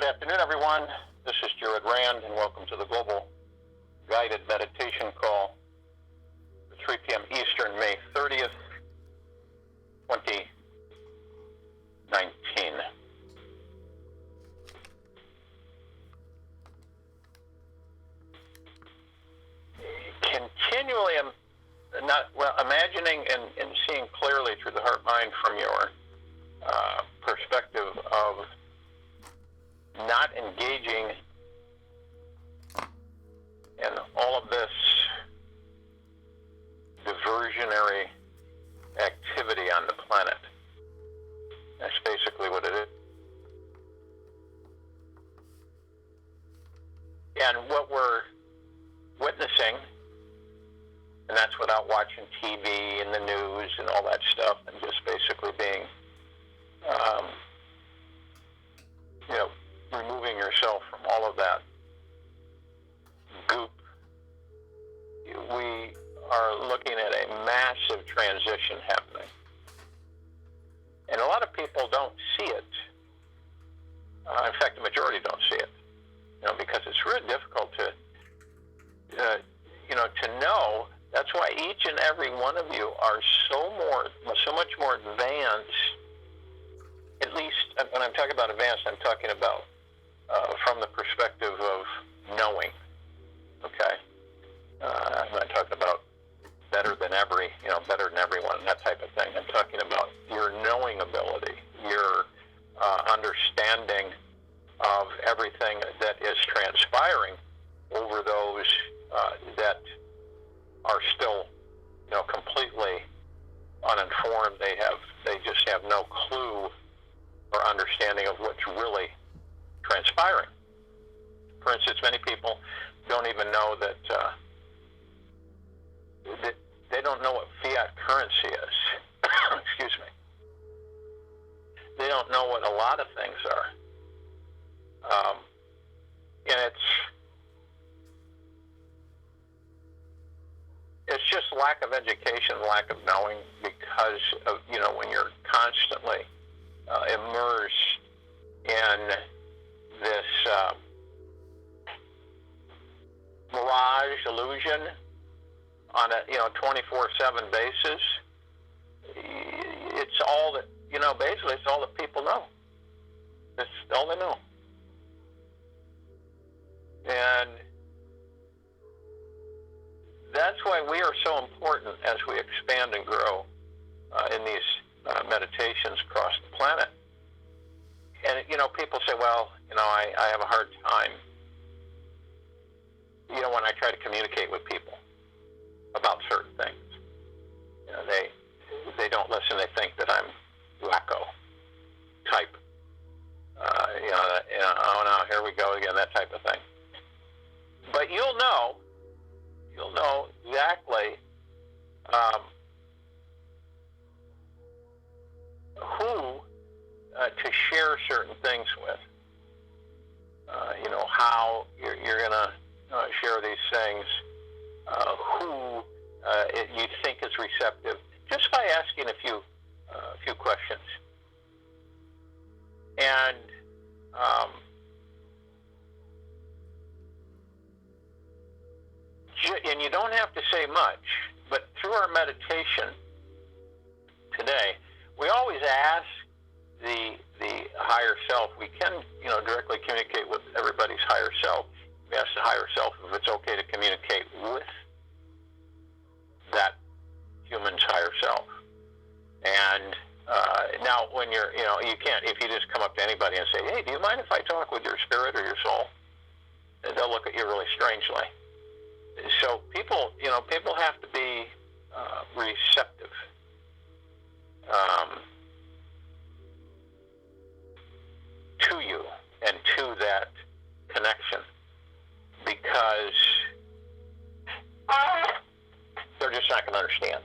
afternoon, everyone. This is Jared Rand, and welcome to the Global Guided Meditation Call for 3 p.m. Eastern, May 30th, 2019. Continually imagining and seeing clearly through the heart-mind from your perspective of not engaging in all of this diversionary activity on the planet. That's basically what it is. And what we're witnessing, and that's without watching TV and the news and all that stuff, and just basically being, removing yourself from all of that goop. We are looking at a massive transition happening. And a lot of people don't see it. In fact, the majority don't see it. Because it's really difficult to know. That's why each and every one of you are so much more advanced. At least when I'm talking about advanced, I'm talking about from the perspective of knowing. Okay, I'm not talking about better than everyone, that type of thing. I'm talking about your knowing ability, your understanding of everything that is transpiring over those that are still, completely uninformed. They just have no clue or understanding of what's really transpiring. For instance, many people don't even know that they don't know what fiat currency is. Excuse me. They don't know what a lot of things are. And it's just lack of education, lack of knowing, because of, when you're constantly immersed in this mirage illusion on a 24/7 basis. It's all that basically it's all that people know. It's all they know. And that's why we are so important as we expand and grow in these meditations across the planet. And, people say, well, I have a hard time, when I try to communicate with people about certain things. They don't listen. They think that I'm wacko type. Oh no, here we go again, that type of thing. But you'll know exactly who to share certain things with. How you're going to share these things, who you think is receptive, just by asking a few questions. And you don't have to say much, but through our meditation today, we always ask the higher self. We can, directly communicate with everybody's higher self. We ask the higher self if it's okay to communicate with that human's higher self. And now, when you can't, if you just come up to anybody and say, hey, do you mind if I talk with your spirit or your soul? They'll look at you really strangely. So people have to be receptive. To you and to that connection, because they're just not going to understand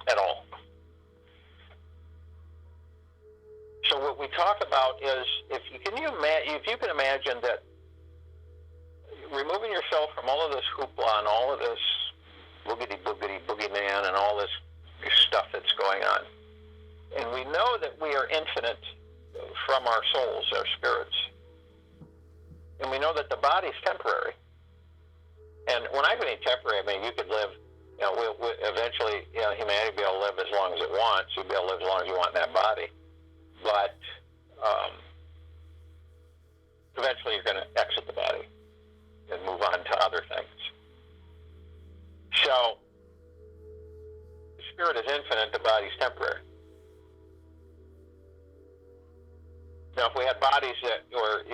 at all. So what we talk about is, if you can imagine that removing yourself from all of this hoopla and all of this boogeyman and all this stuff that's going on. And we know that we are infinite from our souls, our spirits. mean, you could live, we eventually, humanity will be able to live as long as it wants. You'll be able to live as long as you want in that body. But eventually you're going to exit the body and move on to other things. So, the spirit is infinite, the body's temporary. Now, if we had bodies that were,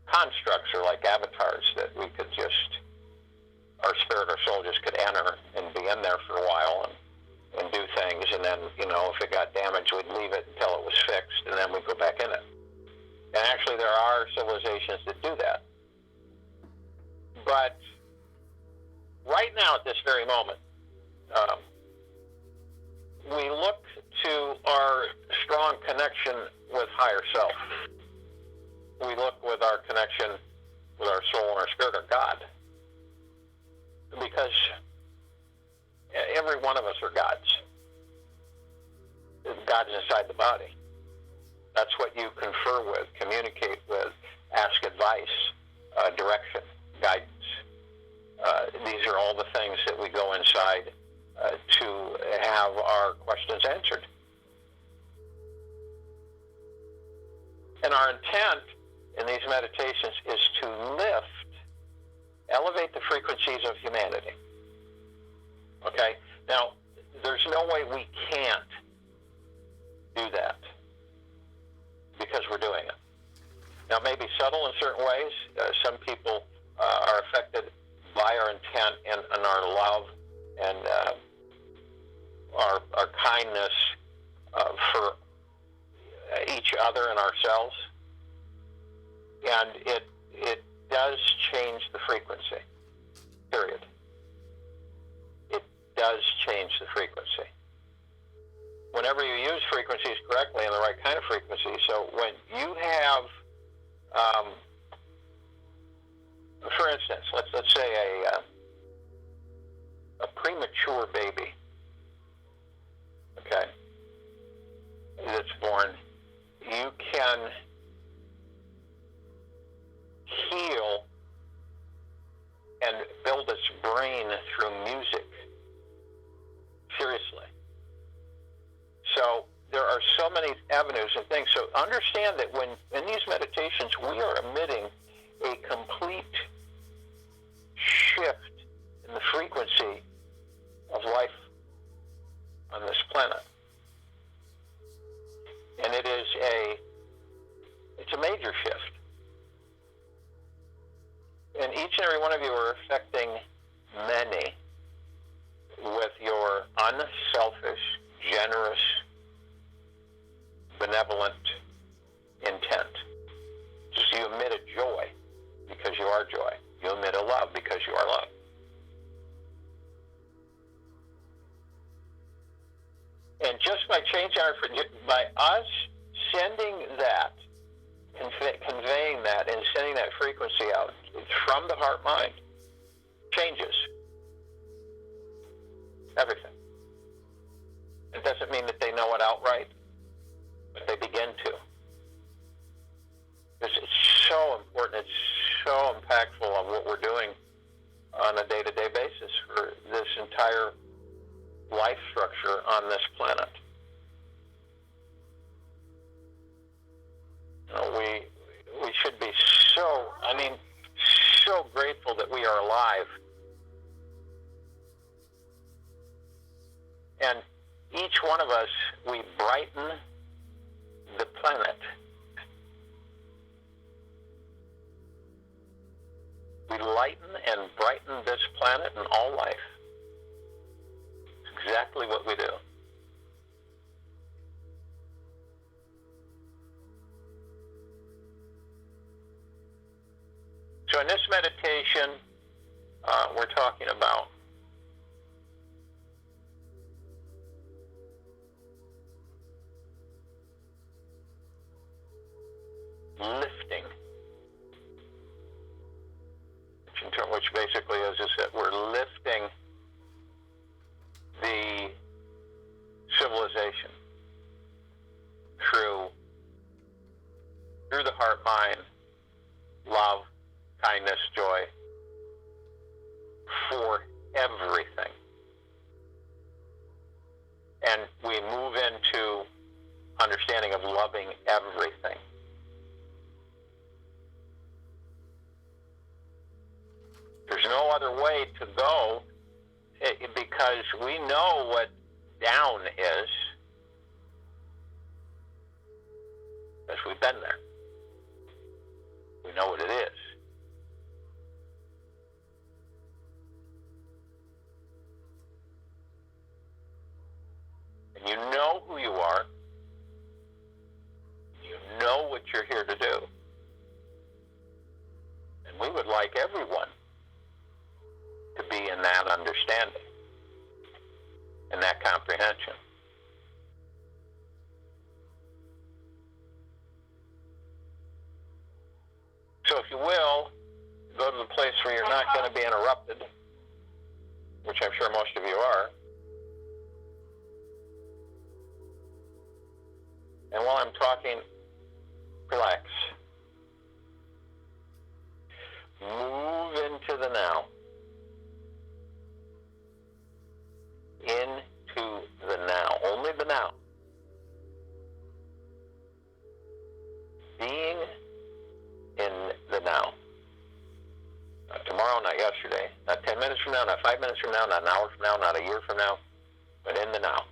constructs or like avatars that we could just, our spirit or soul just could enter and be in there for a while and do things, and then, if it got damaged, we'd leave it until it was fixed, and then we'd go back in it. And actually, there are civilizations that do that. But right now, at this very moment, we look to our strong connection with higher self. We look with our connection with our soul and our spirit, or God. Because every one of us are gods. God's inside the body. That's what you confer with, communicate with, ask advice, direction, guidance. These are all the things that we go inside to have our questions answered. And our intent in these meditations is to elevate the frequencies of humanity. Okay? Now, there's no way we can't do that because we're doing it. Now, maybe subtle in certain ways. Some people are affected by our intent and our love and our kindness for each other and ourselves. And it does change the frequency, period. It does change the frequency. Whenever you use frequencies correctly and the right kind of frequency, so when you have, for instance, let's say a premature baby, okay, that's born, you can heal and build its brain through music. Seriously. So there are so many avenues and things. So understand that when in these meditations we are emitting a complete shift in the frequency of life on this planet. And it's a major shift. And each and every one of you are affecting many with your unselfish, generous, benevolent intent. Just you emit a joy because you are joy. You emit a love because you are love. And just by changing by us sending that, conveying that, and sending that frequency out from the heart-mind, changes everything. It doesn't mean that they know it outright, but they begin to. Because it's so important, it's so impactful on what we're doing on a day-to-day basis for this entire life structure on this planet. We should be so grateful that we are alive. And each one of us, we brighten the planet. We lighten and brighten this planet and all life. It's exactly what we do. So in this meditation, we're talking about lifting, which basically is that we're lifting the civilization through the heart, mind, love, kindness, joy, loving everything. There's no other way to go because we know what down is, because we've been there. We know what it is. And you know who you are. You know what you're here to do. And we would like everyone to be in that understanding, in that comprehension. So if you will, go to the place where you're not going to be interrupted, which I'm sure most of you are. And while I'm talking, relax. Move into the now. Into the now. Only the now. Being in the now. Not tomorrow, not yesterday, not 10 minutes from now, not 5 minutes from now, not an hour from now, not a year from now, but in the now.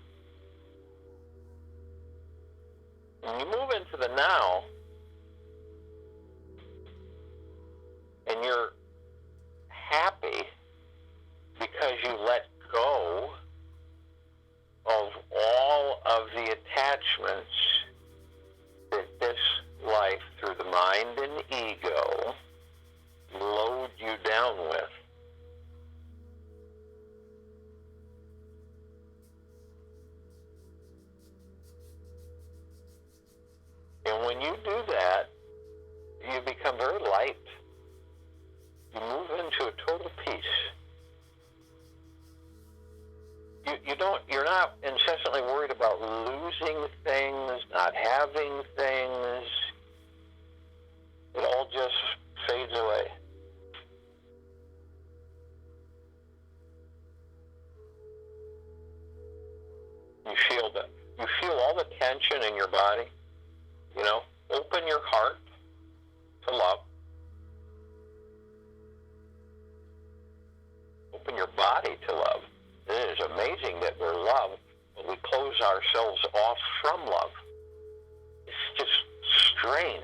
When you move into the now, and you're happy because you let go of all of the attachments that this life, through the mind and ego, load you down with. And when you do that, you become very light. You move into a total peace. You're not incessantly worried about losing things, not having things. It all just fades away. You feel that. You feel all the tension in your body. Open your heart to love. Open your body to love. It is amazing that we're loved, but we close ourselves off from love. It's just strange.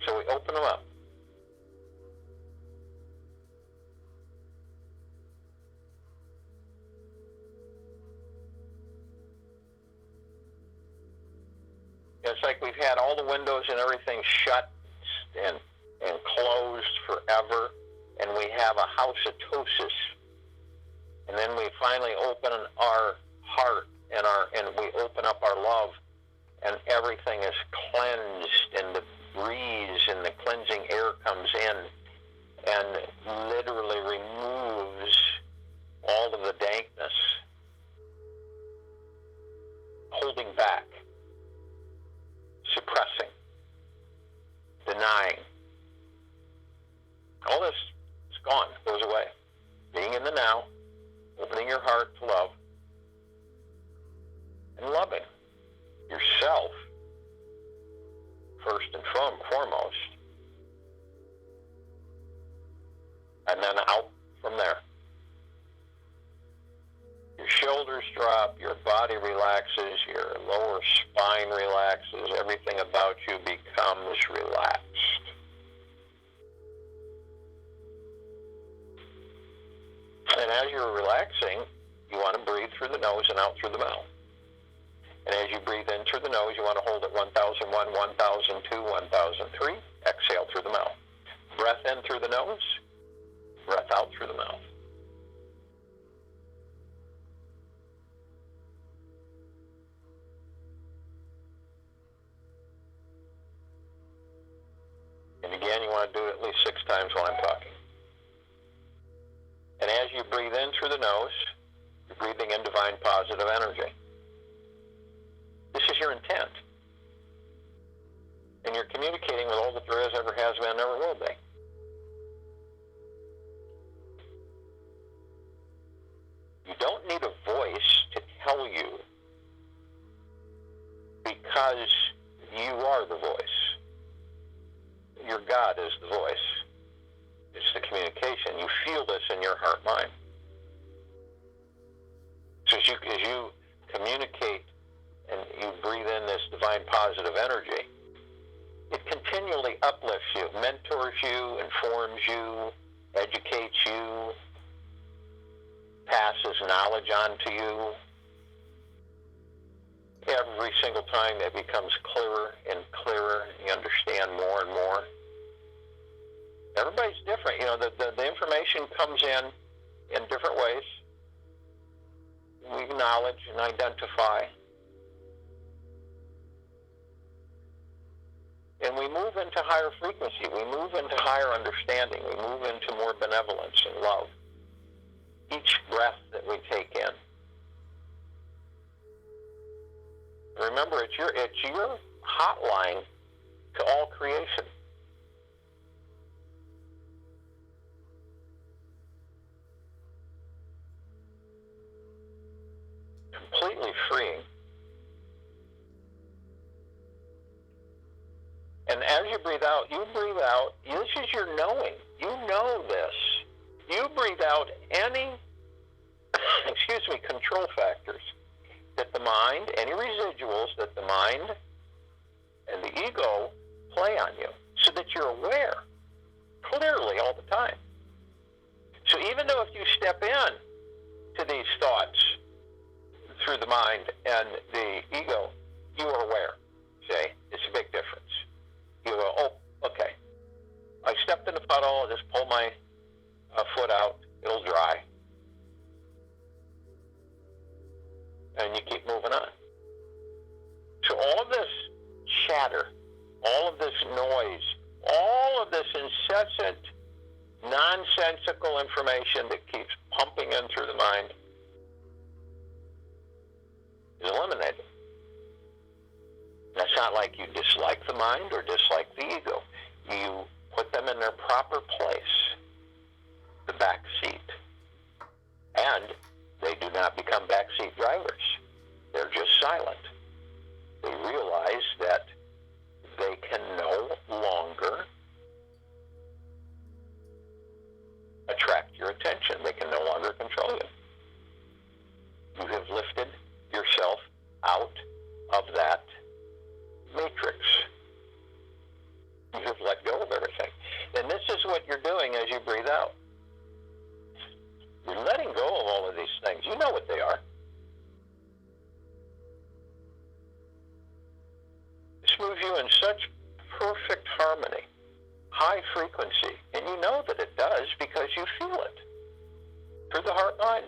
So we open them up. It's like we've had all the windows and everything shut and closed forever, and we have a housetosis. And then we finally open our heart and we open up our love, and everything is cleansed, and the breeze and the cleansing air comes in and literally removes all of the dankness, holding back, suppressing, denying. All this is gone, goes away. Being in the now, opening your heart to love, and loving yourself first and foremost, and then out from there. Your shoulders drop, your body relaxes, your lower spine relaxes, everything about you becomes relaxed. And as you're relaxing, you want to breathe through the nose and out through the mouth. And as you breathe in through the nose, you want to hold at 1001, 1002, 1003. Exhale through the mouth. Breath in through the nose, breath out through the mouth. And again, you want to do it at least 6 times while I'm talking. And as you breathe in through the nose, you're breathing in divine positive energy. This is your intent. And you're communicating with all that there is, ever has been, never will be. You don't need a voice your God is the voice. It's the communication. You feel this in your heart mind. So as you communicate and you breathe in this divine positive energy, it continually uplifts you, mentors you, informs you, educates you, passes knowledge on to you. Every single time it becomes clearer and clearer. You understand more and more. Everybody's different. You know, the information comes in different ways. We acknowledge and identify. And we move into higher frequency. We move into higher understanding. We move into more benevolence and love. Each breath that we take in. Remember, it's your hotline to all creation. Completely freeing. And as you breathe out, this is your knowing. You know this. You breathe out any, control factors that the mind, any residuals that the mind and the ego play on you, so that you're aware clearly all the time. So even though if you step in to these thoughts through the mind and the ego, you are aware. See, it's a big difference. You go, oh, okay. I stepped in the puddle, I'll just pull my foot out, it'll dry. And you keep moving on. So all of this chatter, all of this noise, all of this incessant, nonsensical information that keeps pumping in through the mind is eliminated. That's not like you dislike the mind or dislike the ego. You put them in their proper place, the back seat. And they do not become backseat drivers. They're just silent. They realize that they can no longer attract your attention. They can no longer control you. You have lifted yourself out of that matrix. You have let go of everything. And this is what you're doing as you breathe out. You're letting go of all of these things. You know what they are. This moves you in such perfect harmony, high frequency, and you know that it does because you feel it through the heart mind.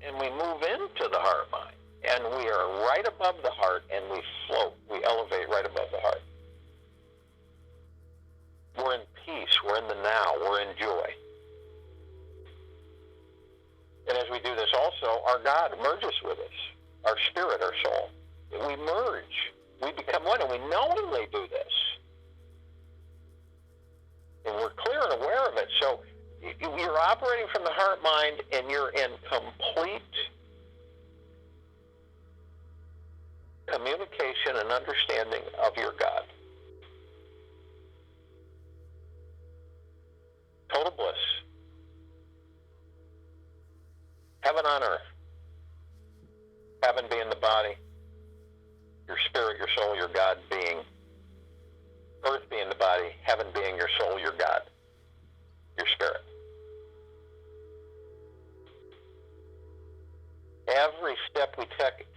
And we move into the heart mind, and we are right above the heart, and we float, we elevate right above the heart. We're in peace, we're in the now, we're in joy. And as we do this also, our God merges with us, our spirit, our soul. We merge, we become one, and we knowingly do this. And we're clear and aware of it. So you're operating from the heart mind, and you're in complete communication and understanding of your God. Total bliss. Heaven on earth. Heaven being the body, your spirit, your soul, your God being. Earth being the body, heaven being your soul, your God, your spirit. Every step we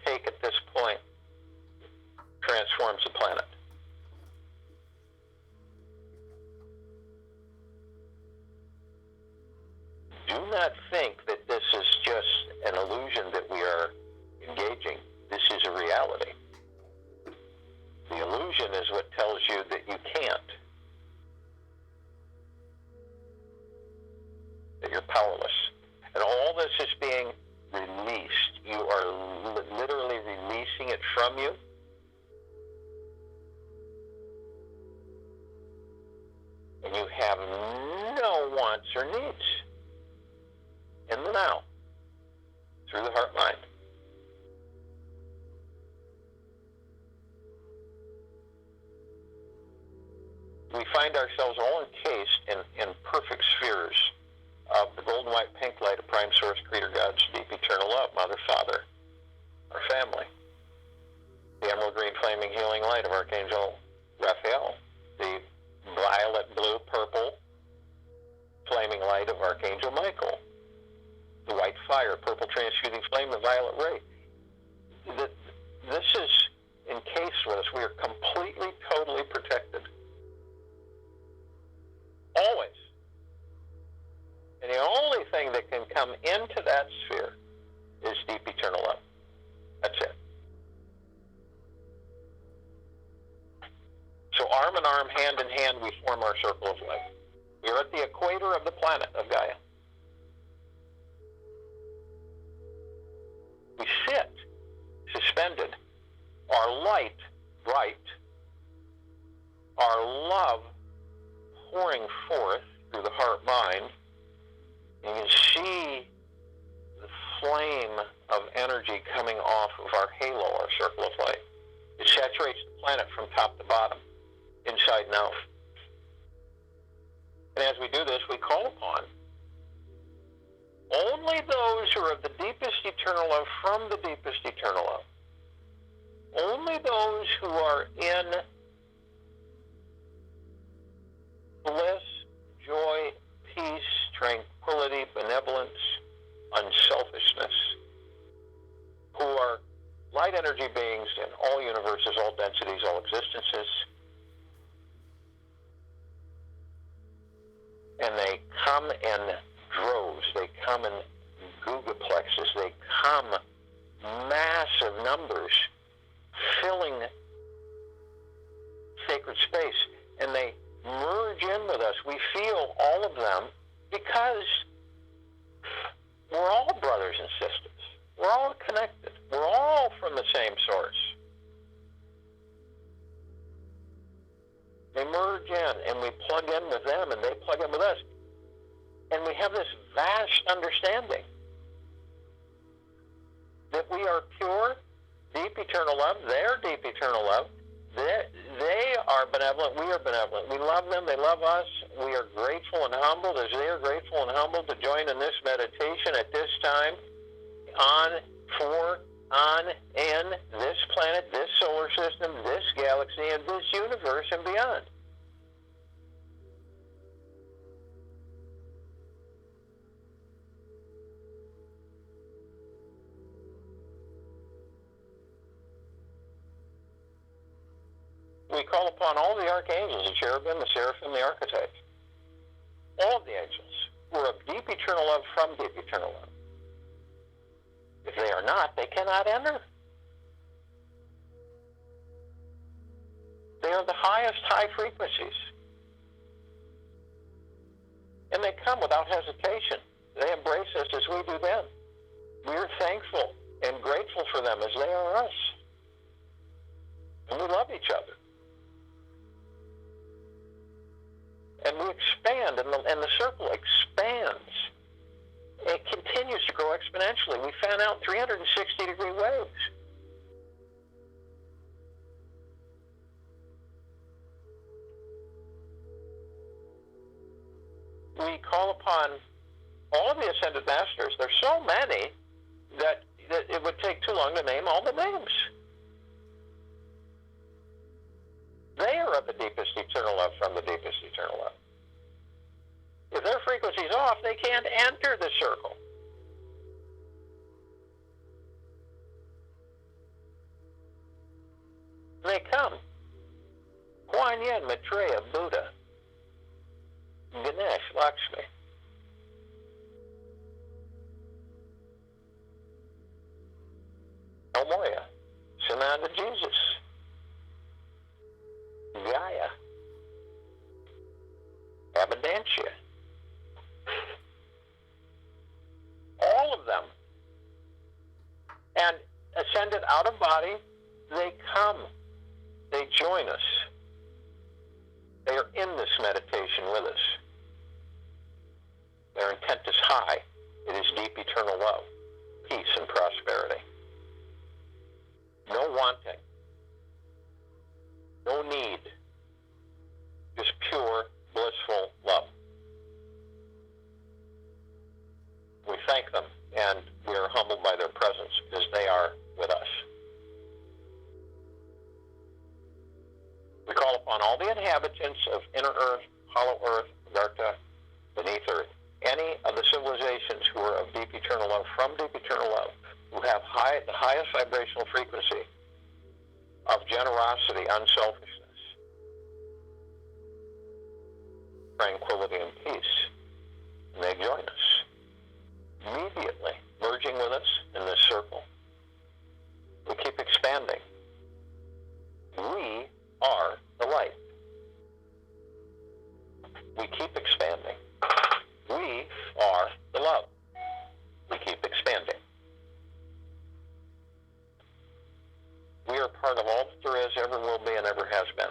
take at this point transforms the planet. Do not think that this is just an illusion that we are engaging. This is a reality. The illusion is what tells you that you can't, that you're powerless. And all this is being released. You are literally releasing it from you. And you have no wants or needs in the now, through the heart mind. we find ourselves all encased in perfect spheres of the golden white pink light of prime source, creator God's deep eternal love, Mother, Father, our family. The emerald green flaming healing light of Archangel Raphael. The violet, blue, purple flaming light of Archangel Michael. The white fire, purple transfusing flame, the violet ray. This is encased with us. We are completely, totally protected. Always. And the only thing that can come into that sphere is deep eternal love. That's it. So arm in arm, hand in hand, we form our circle of life. We are at the equator of the planet of Gaia. We sit suspended, our light bright, our love pouring forth through the heart-mind. You can see the flame of energy coming off of our halo, our circle of light. It saturates the planet from top to bottom, inside and out. And as we do this, we call upon only those who are of the deepest eternal love from the deepest eternal love. Only those who are in bliss, joy, peace, tranquility, benevolence, unselfishness, who are light energy beings in all universes, all densities, all existences. And they come in droves, they come in gigaplexes, they come massive numbers, filling sacred space, and they merge in with us. We feel all of them because we're all brothers and sisters. We're all connected. We're all from the same source. They merge in, and we plug in with them, and they plug in with us. And we have this vast understanding that we are pure, deep eternal love. They're deep eternal love. They are benevolent. We are benevolent. We love them. They love us. We are grateful and humbled as they are grateful and humbled to join in this meditation at this time in this planet, this solar system, this galaxy, and this universe and beyond. We call upon all the archangels, the cherubim, the seraphim, the archetypes. All of the angels who are of deep eternal love from deep eternal love. If they are not, they cannot enter. They are the highest high frequencies. And they come without hesitation. They embrace us as we do them. We are thankful and grateful for them as they are us. And we love each other. And we expand, and the circle expands. It continues to grow exponentially. We fan out 360-degree waves. We call upon all the Ascended Masters. There's so many that it would take too long to name all the names. They are of the deepest eternal love from the deepest eternal love. If their frequency's off, they can't enter the circle. They come. Kuan Yin, Maitreya, Buddha, Ganesh, Lakshmi. Omoya, Sananda, Jesus, Gaia, Abundantia. All of them. And ascended out of body, they come. They join us. They are in this meditation with us. Their intent is high. It is deep eternal love, peace, and prosperity. No wanting. No need. Just all the inhabitants of inner Earth, hollow Earth, Garta, beneath Earth, any of the civilizations who are of deep eternal love, from deep eternal love, who have the highest vibrational frequency of generosity, unselfishness, tranquility, and peace, and they join us immediately, merging with us in this circle. We keep expanding. We are the light. We keep expanding. We are the love. We keep expanding. We are part of all that there is, ever will be, and ever has been.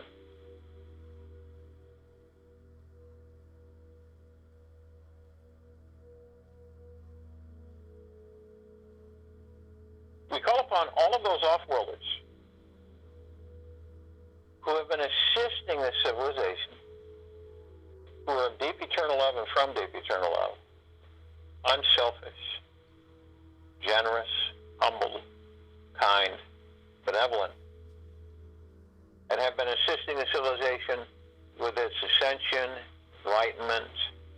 We call upon all of those off-worlders who have been assisting this civilization, who are of deep eternal love and from deep eternal love, unselfish, generous, humble, kind, benevolent, and have been assisting the civilization with its ascension, enlightenment,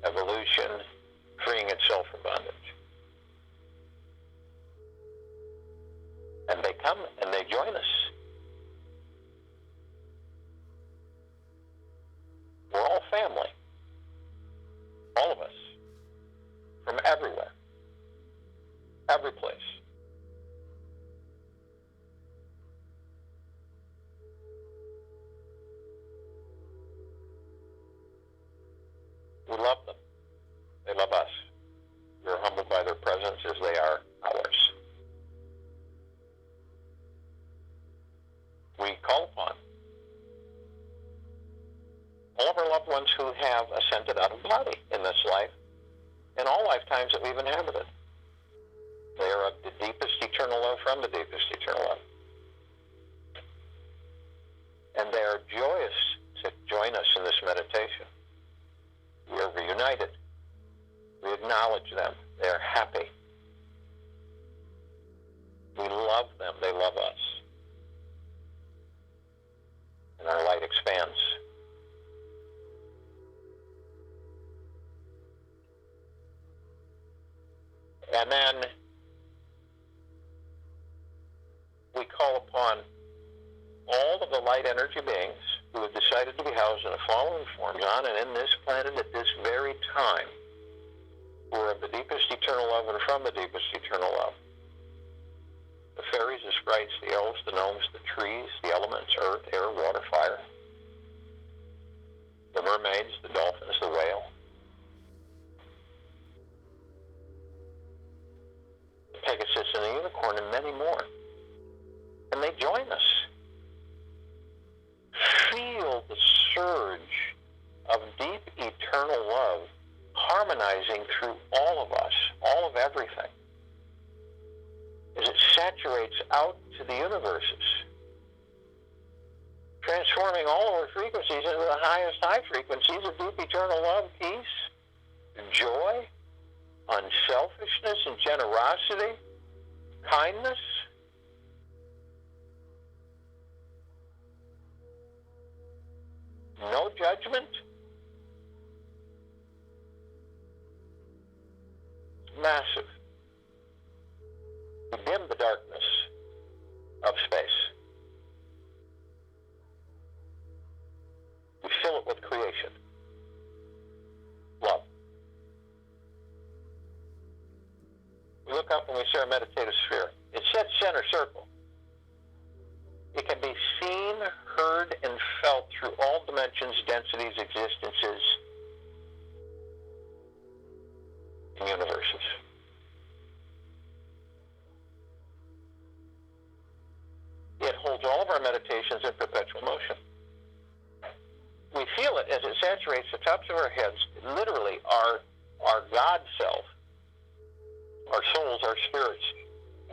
evolution, freeing itself from bondage. And they come and they join us. We're all family. All of us. From everywhere. Every place. We love them. They love us. We're humbled by their presence as they are ours. We call upon all of our loved ones who have ascended out of body in this life, in all lifetimes that we've inhabited. They are of the deepest eternal love from the deepest eternal love. And they are joyous to join us in this meditation. We are reunited. We acknowledge them. They are happy. We love them. They love us. And our light expands. And then we call upon all of the light energy beings who have decided to be housed in the following forms on and in this planet at this very time, who are of the deepest eternal love and from the deepest eternal love. The fairies, the sprites, the elves, the gnomes, the trees, the elements, earth, air, water, fire, the mermaids, the dolphins, the whale, the Pegasus and the unicorn, and many more. And they join us. Feel the surge of deep eternal love harmonizing through all of us, all of everything, as it saturates out to the universes, transforming all of our frequencies into the highest high frequencies of deep eternal love, peace, joy, unselfishness and generosity, kindness. No judgment. Massive. We dim the darkness of space. We fill it with creation. Love. We look up and we see our meditative sphere. It sets center circle. It can be seen, heard, and felt through all dimensions, densities, existences, and universes. It holds all of our meditations in perpetual motion. We feel it as it saturates the tops of our heads, literally our God self, our souls, our spirits,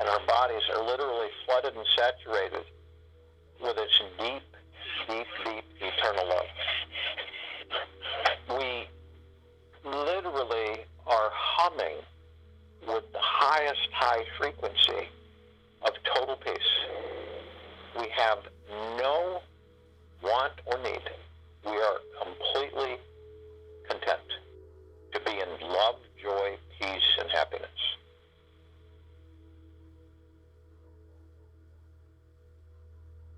and our bodies are literally flooded and saturated with its deep, deep, deep eternal love. We literally are humming with the highest high frequency of total peace. We have no want or need. we are completely content to be in love, joy, peace, and happiness.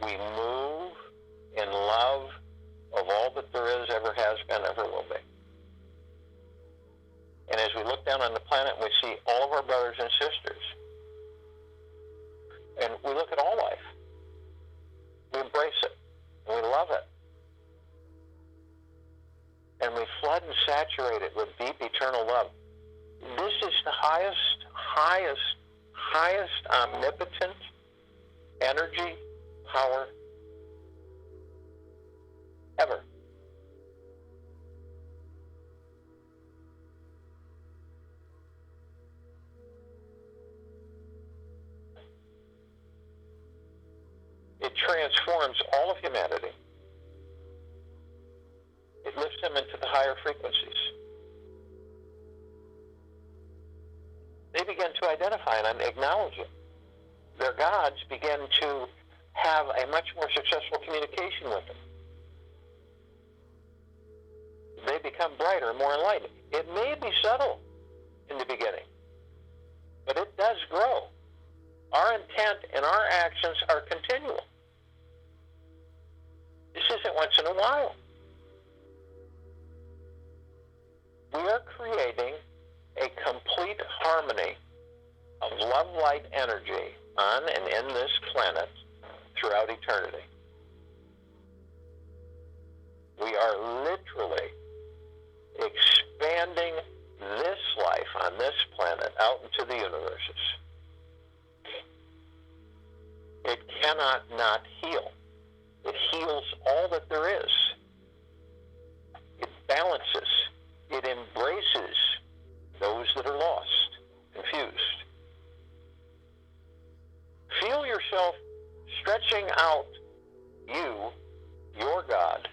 We move in love of all that there is, ever has been, ever will be. And as we look down on the planet, we see all of our brothers and sisters. And we look at all life. We embrace it. And we love it. And we flood and saturate it with deep, eternal love. This is the highest omnipotent energy, power ever. It transforms all of humanity. It lifts them into the higher frequencies. They begin to identify and acknowledge it. Their gods begin to have a much more successful communication with them. They become brighter and more enlightened. It may be subtle in the beginning, but it does grow. Our intent and our actions are continual. This isn't once in a while. We are creating a complete harmony of love, light, energy on and in this planet throughout eternity. We are literally expanding this life on this planet out into the universes. It cannot not heal. It heals all that there is. It balances. It embraces those that are lost, confused. Feel yourself stretching out you, your God,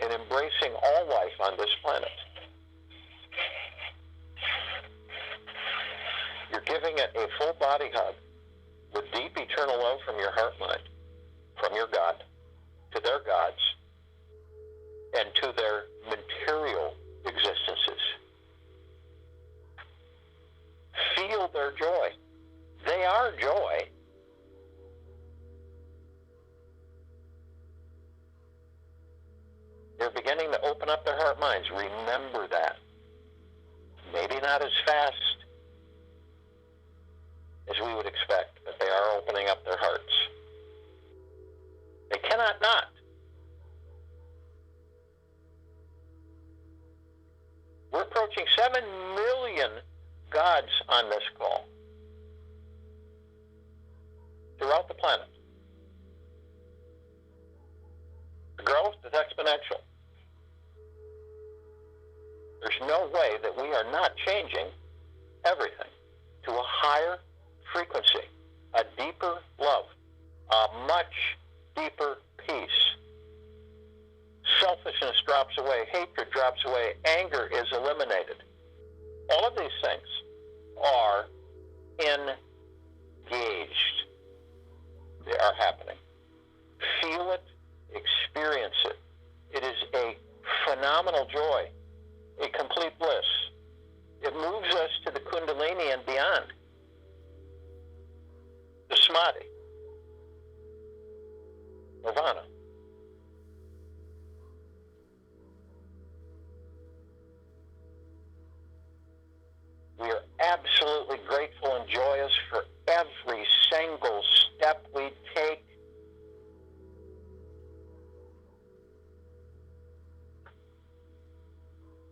and embracing all life on this planet. You're giving it a full body hug with deep eternal love from your heart mind, from your God, to their gods, and to their material existences. Feel their joy. They are joy. They're beginning to open up their heart minds. Remember that. Maybe not as fast as we would expect, but they are opening up their hearts. They cannot not. We're approaching 7 million gods on this call throughout the planet. The growth is exponential. There's no way that we are not changing everything to a higher frequency, a deeper love, a much deeper peace. Selfishness drops away, hatred drops away, anger is eliminated. All of these things are engaged. They are happening. Feel it, experience it. It is a phenomenal joy, a complete bliss. It moves us to the Kundalini and beyond, the Samadhi, Nirvana. We are absolutely grateful and joyous for every single step we take.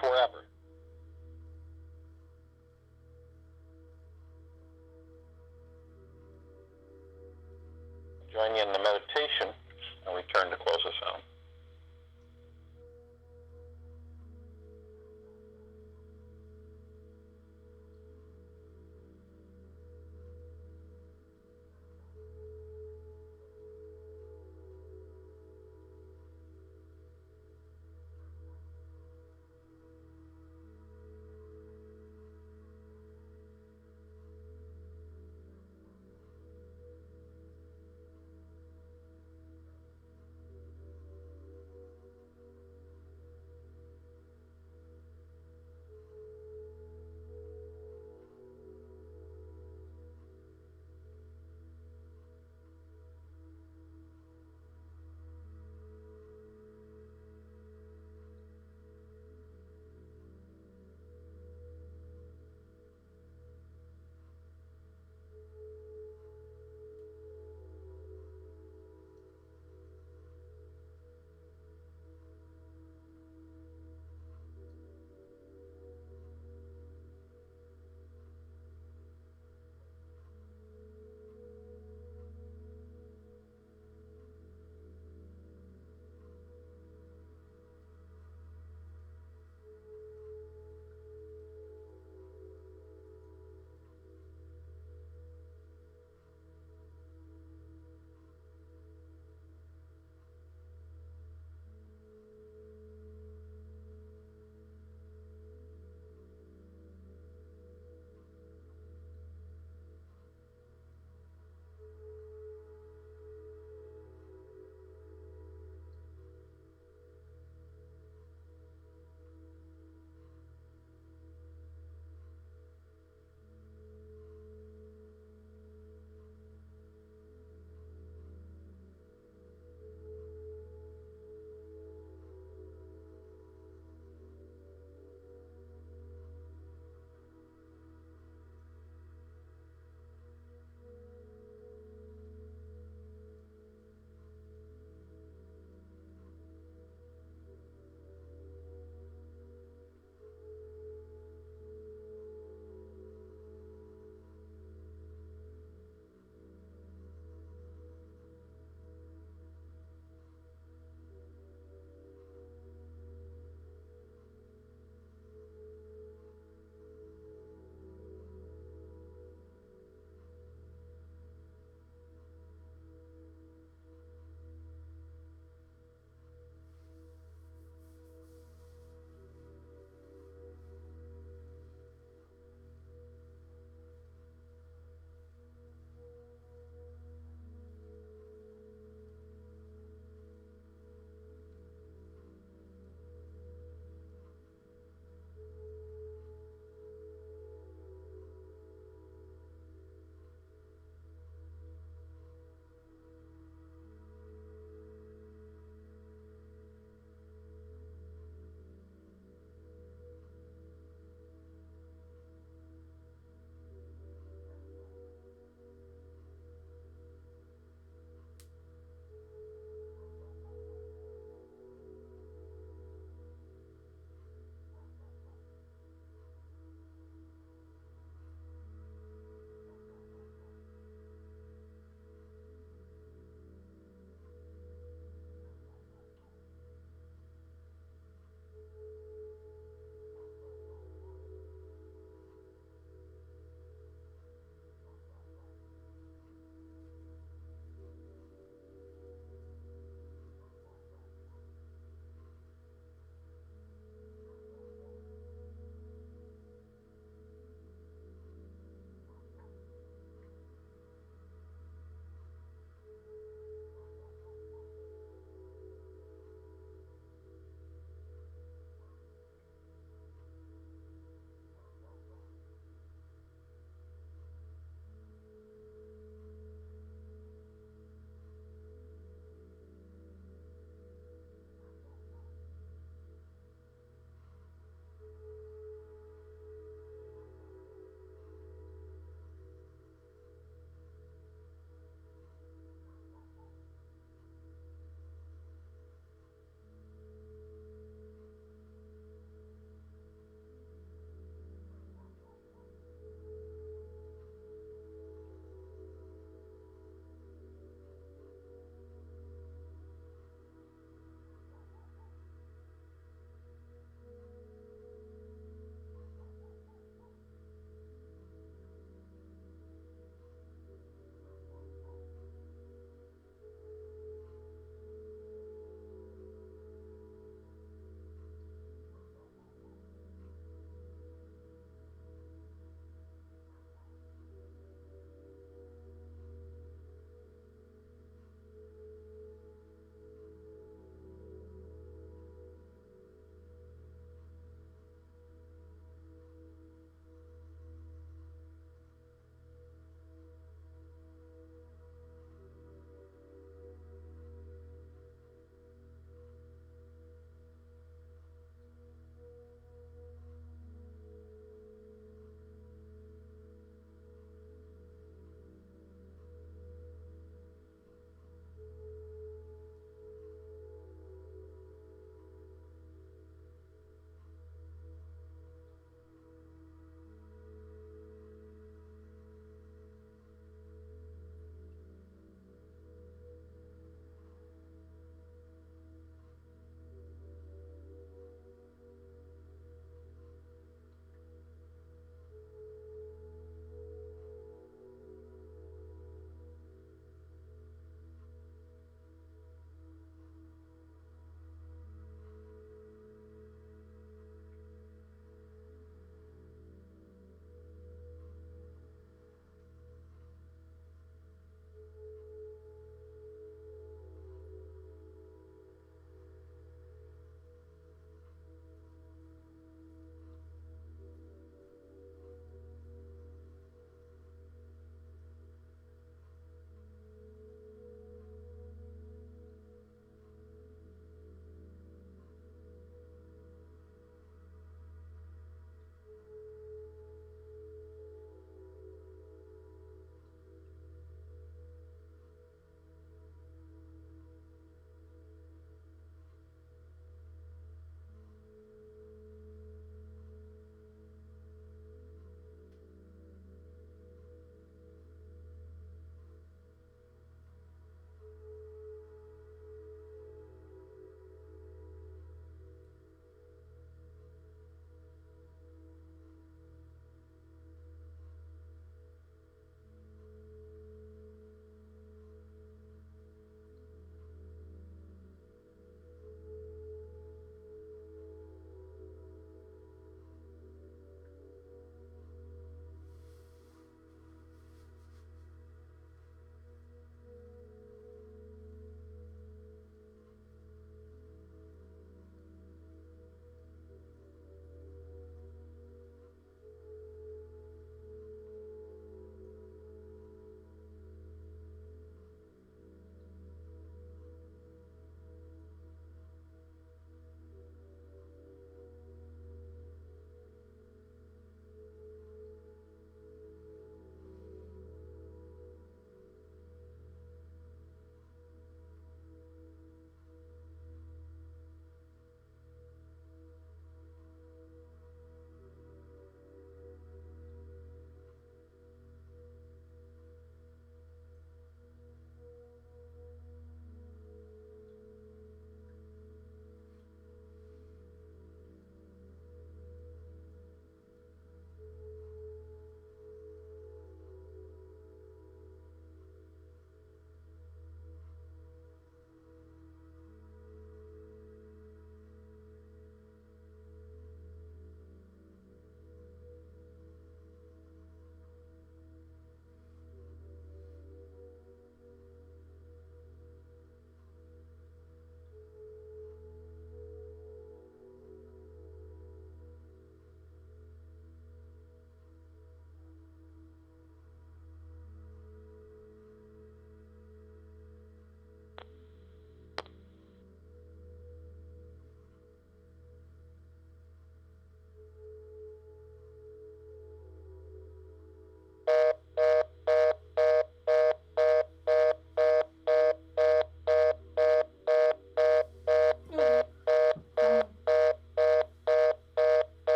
Forever. Join you in the meditation, and we turn to close us out.